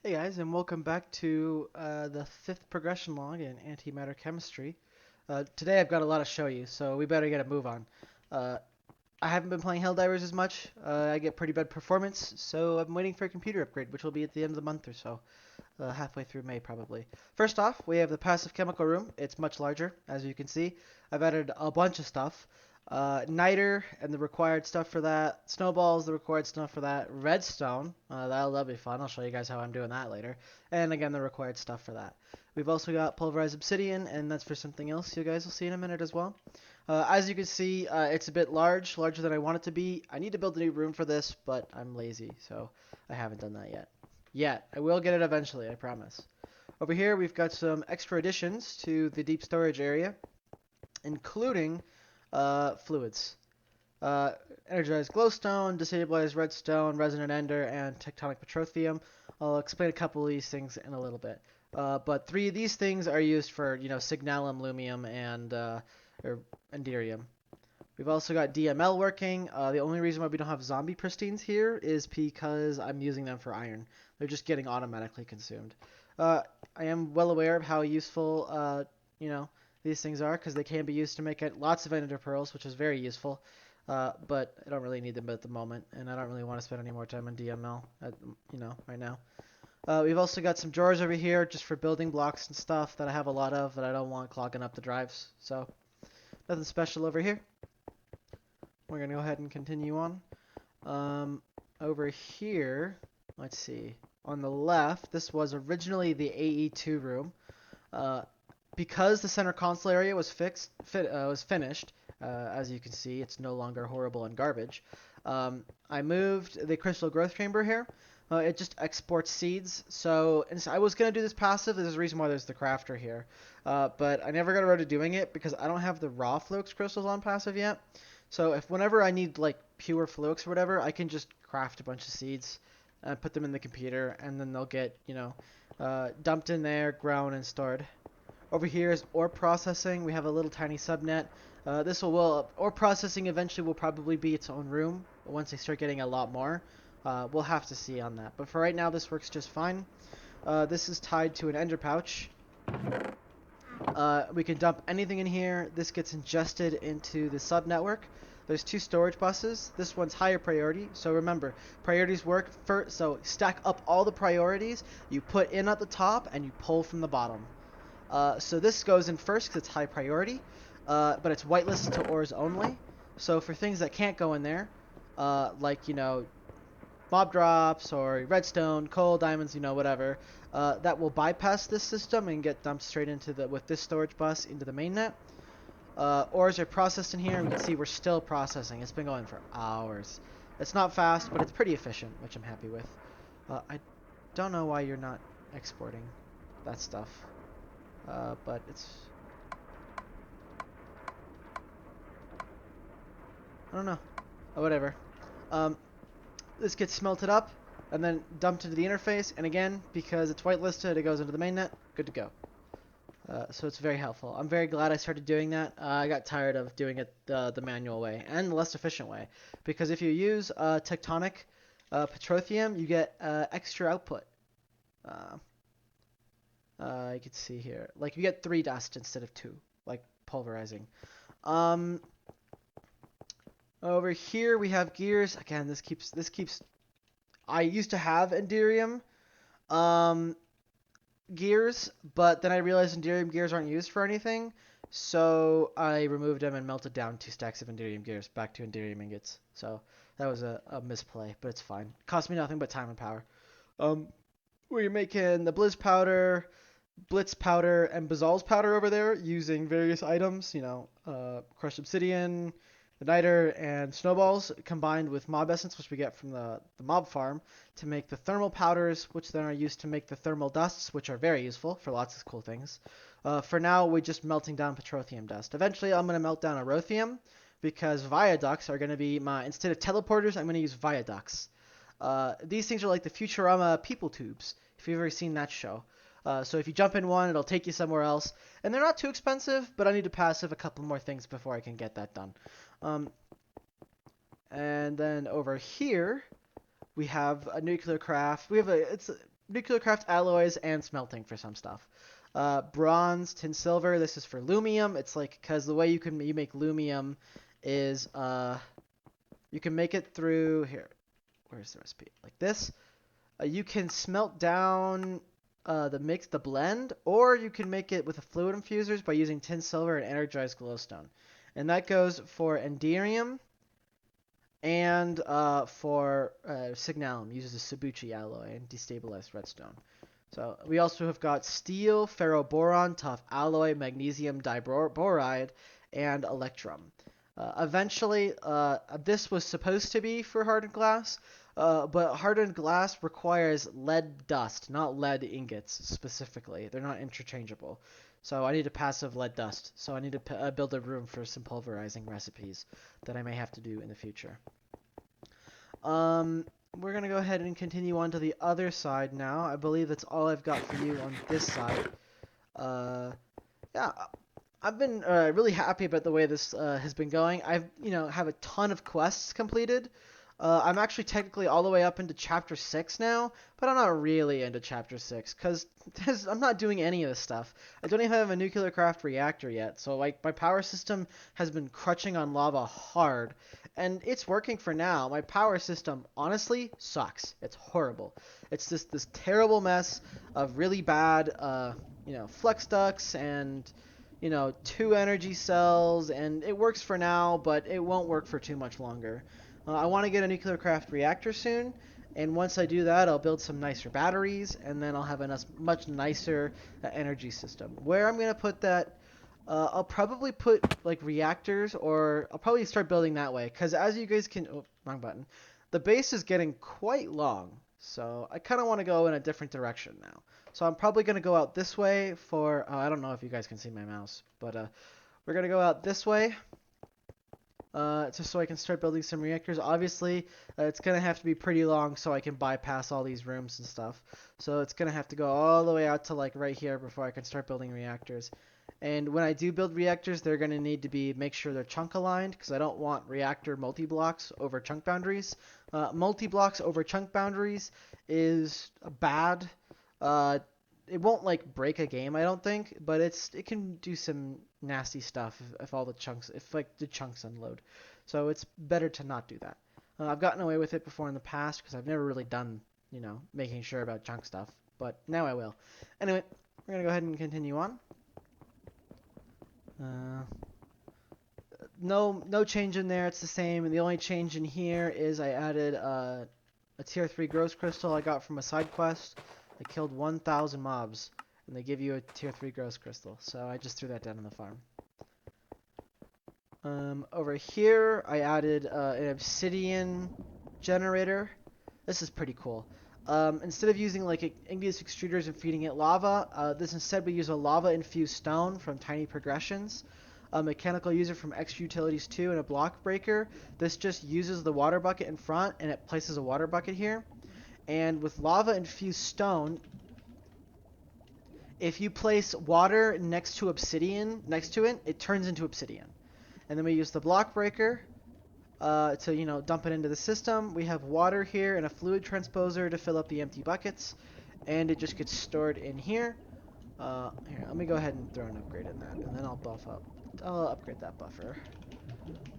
Hey guys, and welcome back to the fifth progression log in Antimatter Chemistry. Today I've got a lot to show you, so we better get a move on. Uh, I haven't been playing Helldivers as much. I get pretty bad performance, so I'm waiting for a computer upgrade, which will be at the end of the month or so, halfway through May probably. First off, we have the passive chemical room. It's much larger, as you can see. I've added a bunch of stuff. Niter and the required stuff for that. Snowballs, the required stuff for that. Redstone, that'll be fun. I'll show you guys how I'm doing that later. And again, the required stuff for that. We've also got pulverized obsidian, and that's for something else you guys will see in a minute as well. As you can see, it's a bit larger than I want it to be. I need to build a new room for this, but I'm lazy, so I haven't done that yet. I will get it eventually, I promise. Over here, we've got some extra additions to the deep storage area, including fluids. Uh, Energized glowstone, destabilized redstone, resonant ender, and tectonic petroleum. I'll explain a couple of these things in a little bit. But three of these things are used for, signalum, lumium, and or enderium. We've also got DML working. The only reason why we don't have zombie pristines here is because I'm using them for iron. They're just getting automatically consumed. I am well aware of how useful, these things are because they can be used to make lots of ender pearls, which is very useful. But I don't really need them at the moment, and I don't really want to spend any more time on DML, right now. We've also got some drawers over here just for building blocks and stuff that I have a lot of that I don't want clogging up the drives. So nothing special over here. We're going to go ahead and continue on. Over here, let's see. On the left, this was originally the AE2 room. Because the center console area was finished, as you can see, it's no longer horrible and garbage. I moved the crystal growth chamber here. It just exports seeds. So I was going to do this passive. There's a reason why there's the crafter here. But I never got around to doing it because I don't have the raw flux crystals on passive yet. So whenever I need like pure flux or whatever, I can just craft a bunch of seeds and put them in the computer, and then they'll get, dumped in there, grown, and stored. Over here is ore processing. We have a little tiny subnet. Ore processing eventually will probably be its own room once they start getting a lot more. We'll have to see on that. But for right now, this works just fine. This is tied to an ender pouch. We can dump anything in here. This gets ingested into the subnetwork. There's two storage buses. This one's higher priority. So remember, priorities work first. So stack up all the priorities. You put in at the top and you pull from the bottom. So this goes in first because it's high priority, but it's whitelisted to ores only. So for things that can't go in there, like, mob drops or redstone, coal, diamonds, whatever, that will bypass this system and get dumped straight with this storage bus into the mainnet. Ores are processed in here, and we can see we're still processing. It's been going for hours. It's not fast, but it's pretty efficient, which I'm happy with. I don't know why you're not exporting that stuff. But it's... I don't know. Whatever. This gets smelted up and then dumped into the interface, and again, because it's whitelisted, it goes into the mainnet. Good to go. So it's very helpful. I'm very glad I started doing that. I got tired of doing it the manual way and the less efficient way, because if you use tectonic petroleum, you get extra output. You can see here, like you get 3 dust instead of 2, like pulverizing. Over here we have gears. Again, this keeps. I used to have enderium gears, but then I realized enderium gears aren't used for anything, so I removed them and melted down 2 stacks of enderium gears back to enderium ingots. So that was a misplay, but it's fine. It cost me nothing but time and power. We're making the blitz powder, and basalt's powder over there using various items, crushed obsidian, the niter, and snowballs combined with mob essence, which we get from the mob farm, to make the thermal powders, which then are used to make the thermal dusts, which are very useful for lots of cool things. For now, we're just melting down petroleum dust. Eventually, I'm going to melt down erothium, because viaducts are going to be instead of teleporters, I'm going to use viaducts. These things are like the Futurama people tubes, if you've ever seen that show. So if you jump in one, it'll take you somewhere else. And they're not too expensive, but I need to passive a couple more things before I can get that done. And then over here, we have a nuclear craft. nuclear craft alloys and smelting for some stuff. Bronze, tin, silver. This is for lumium. It's like because the way you make lumium is you can make it through here. Where's the recipe? Like this. You can smelt down the blend, or you can make it with the fluid infusers by using tin, silver, and energized glowstone. And that goes for enderium and for signalum. Uses a Sabuchi alloy and destabilized redstone. So we also have got steel, ferroboron, tough alloy, magnesium diboride, and electrum. Eventually, this was supposed to be for hardened glass, but hardened glass requires lead dust, not lead ingots specifically. They're not interchangeable. So I need a passive lead dust. So I need to build a room for some pulverizing recipes that I may have to do in the future. We're going to go ahead and continue on to the other side now. I believe that's all I've got for you on this side. Yeah, I've been really happy about the way this has been going. I've, have a ton of quests completed. I'm actually technically all the way up into Chapter 6 now, but I'm not really into Chapter 6 because I'm not doing any of this stuff. I don't even have a nuclear craft reactor yet, so like my power system has been crutching on lava hard, and it's working for now. My power system honestly sucks. It's horrible. It's just this terrible mess of really bad, flux ducts and 2 energy cells, and it works for now, but it won't work for too much longer. I want to get a nuclear craft reactor soon, and once I do that, I'll build some nicer batteries, and then I'll have a much nicer energy system. Where I'm going to put that, I'll probably put like reactors, or I'll probably start building that way, because as you guys can, oh, wrong button, the base is getting quite long, so I kind of want to go in a different direction now. So I'm probably going to go out this way for, I don't know if you guys can see my mouse, but we're going to go out this way. Just so I can start building some reactors. Obviously, it's going to have to be pretty long so I can bypass all these rooms and stuff. So it's going to have to go all the way out to like right here before I can start building reactors. And when I do build reactors, they're going to need to make sure they're chunk aligned because I don't want reactor multi-blocks over chunk boundaries. Multi-blocks over chunk boundaries is bad. It won't like break a game, I don't think, but it can do some nasty stuff if like the chunks unload. So it's better to not do that. I've gotten away with it before in the past because I've never really done, making sure about chunk stuff, but now I will. Anyway, we're gonna go ahead and continue on. No change in there. It's the same, and the only change in here is I added a tier 3 gross crystal I got from a side quest. I killed 1,000 mobs, and they give you a tier 3 gross crystal. So I just threw that down on the farm. Over here, I added an obsidian generator. This is pretty cool. Instead of using like igneous extruders and feeding it lava, instead we use a lava-infused stone from Tiny Progressions. A mechanical user from X Utilities 2 and a block breaker. This just uses the water bucket in front, and it places a water bucket here. And with lava-infused stone, if you place water next to it, it turns into obsidian. And then we use the block breaker to, dump it into the system. We have water here and a fluid transposer to fill up the empty buckets. And it just gets stored in here. Here, let me go ahead and throw an upgrade in that, and then I'll upgrade that buffer.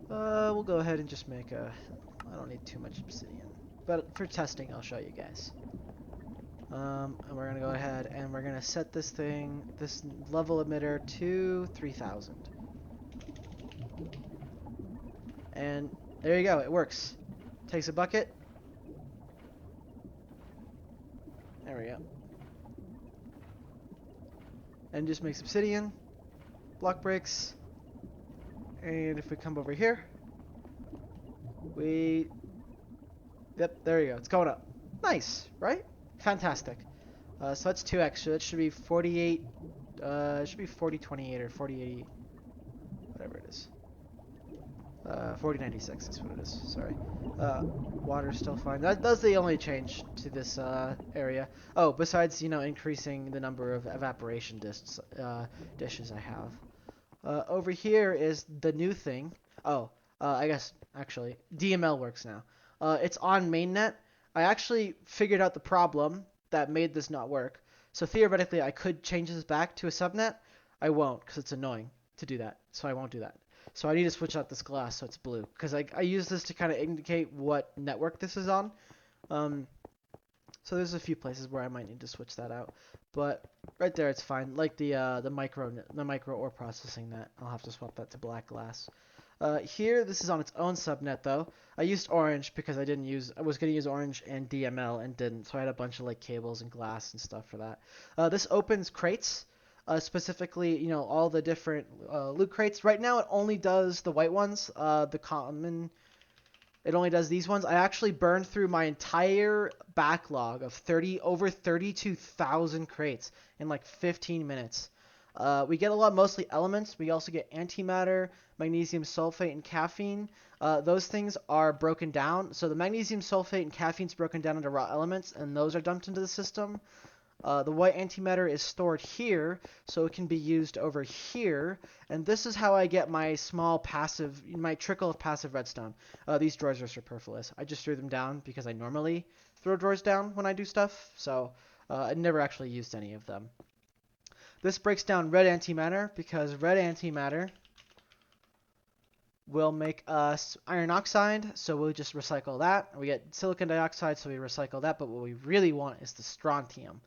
We'll go ahead and just make I don't need too much obsidian. But for testing, I'll show you guys. And we're gonna go ahead and we're gonna set this level emitter to 3000. And there you go, it works. Takes a bucket. There we go. And just makes obsidian, block breaks. And if we come over here, yep, there you go, it's going up. Nice, right? Fantastic. So that's 2 extra. That should be 48. It should be 4028 or 4080, whatever it is. 4096 is what it is. Sorry. Water's still fine. That's the only change to this area. Oh, besides increasing the number of evaporation dishes I have. Over here is the new thing. Oh, I guess actually DML works now. It's on mainnet. I actually figured out the problem that made this not work. So theoretically, I could change this back to a subnet. I won't because it's annoying to do that. So I won't do that. So I need to switch out this glass so it's blue because I use this to kind of indicate what network this is on. Um, so there's a few places where I might need to switch that out, but right there it's fine. Like the micro or processing net, I'll have to swap that to black glass. Here, this is on its own subnet though. I used orange because I was gonna use orange and DML and didn't, so I had a bunch of like cables and glass and stuff for that. This opens crates, specifically, all the different loot crates. Right now, it only does the white ones, the common. It only does these ones. I actually burned through my entire backlog of over 32,000 crates in like 15 minutes. We get a lot, mostly elements. We also get antimatter, magnesium sulfate, and caffeine. Those things are broken down. So the magnesium sulfate and caffeine is broken down into raw elements, and those are dumped into the system. The white antimatter is stored here, so it can be used over here. And this is how I get my my trickle of passive redstone. These drawers are superfluous. I just threw them down because I normally throw drawers down when I do stuff, so I never actually used any of them. This breaks down red antimatter because red antimatter will make us iron oxide, so we'll just recycle that. We get silicon dioxide, so we recycle that, but what we really want is the strontium.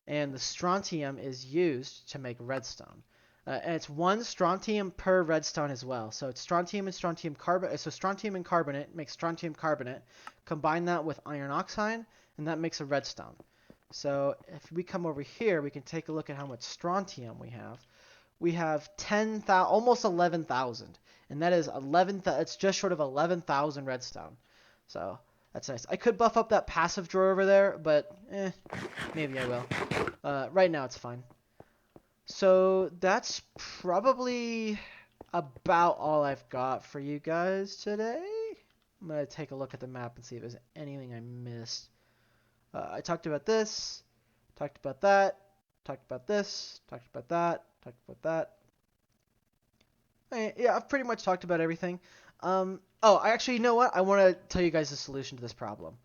And the strontium is used to make redstone. And it's 1 strontium per redstone as well. So it's strontium and strontium carbonate. So strontium and carbonate makes strontium carbonate. Combine that with iron oxide, and that makes a redstone. So if we come over here, we can take a look at how much strontium we have. We have 10,000, almost 11,000, and that is it's just short of 11,000 redstone. So that's nice. I could buff up that passive drawer over there, but maybe I will. Right now it's fine. So that's probably about all I've got for you guys today. I'm going to take a look at the map and see if there's anything I missed. I talked about this, talked about that, talked about this, talked about that, talked about that. Yeah, I've pretty much talked about everything. You know what? I want to tell you guys the solution to this problem.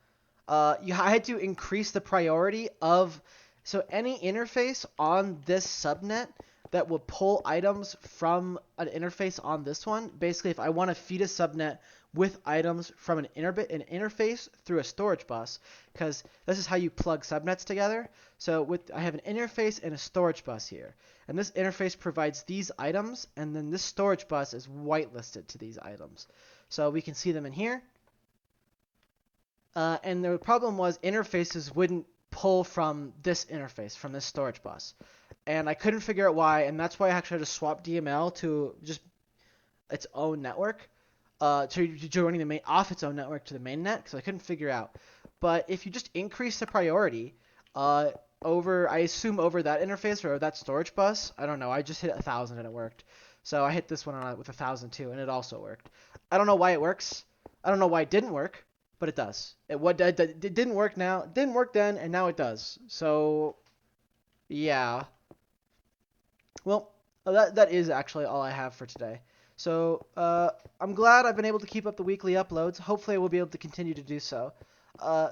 I had to increase the priority of, so any interface on this subnet that will pull items from an interface on this one. Basically, if I want to feed a subnet with items from an interface through a storage bus, because this is how you plug subnets together. So I have an interface and a storage bus here, and this interface provides these items, and then this storage bus is whitelisted to these items. So we can see them in here. And the problem was interfaces wouldn't pull from this interface, from this storage bus. And I couldn't figure out why, and that's why I actually had to swap DML to just its own network, to joining the main off its own network to the main net, because I couldn't figure out. But if you just increase the priority I assume over that interface or that storage bus, I don't know, I just hit 1,000 and it worked. So I hit this one with 1,000 too, and it also worked. I don't know why it works. I don't know why it didn't work, but it does. It didn't work now. It didn't work then, and now it does. So, yeah. Well, that is actually all I have for today. So, I'm glad I've been able to keep up the weekly uploads. Hopefully, I will be able to continue to do so.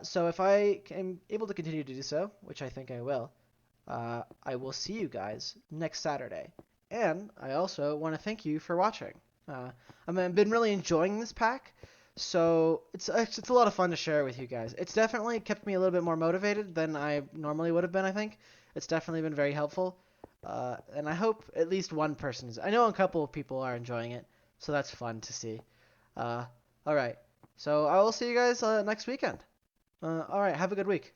So if I am able to continue to do so, which I think I will see you guys next Saturday. And I also want to thank you for watching. I've been really enjoying this pack, so it's a lot of fun to share it with you guys. It's definitely kept me a little bit more motivated than I normally would have been, I think. It's definitely been very helpful. And I hope at least one person is. I know a couple of people are enjoying it, so that's fun to see. Alright, so I will see you guys next weekend. Alright, have a good week.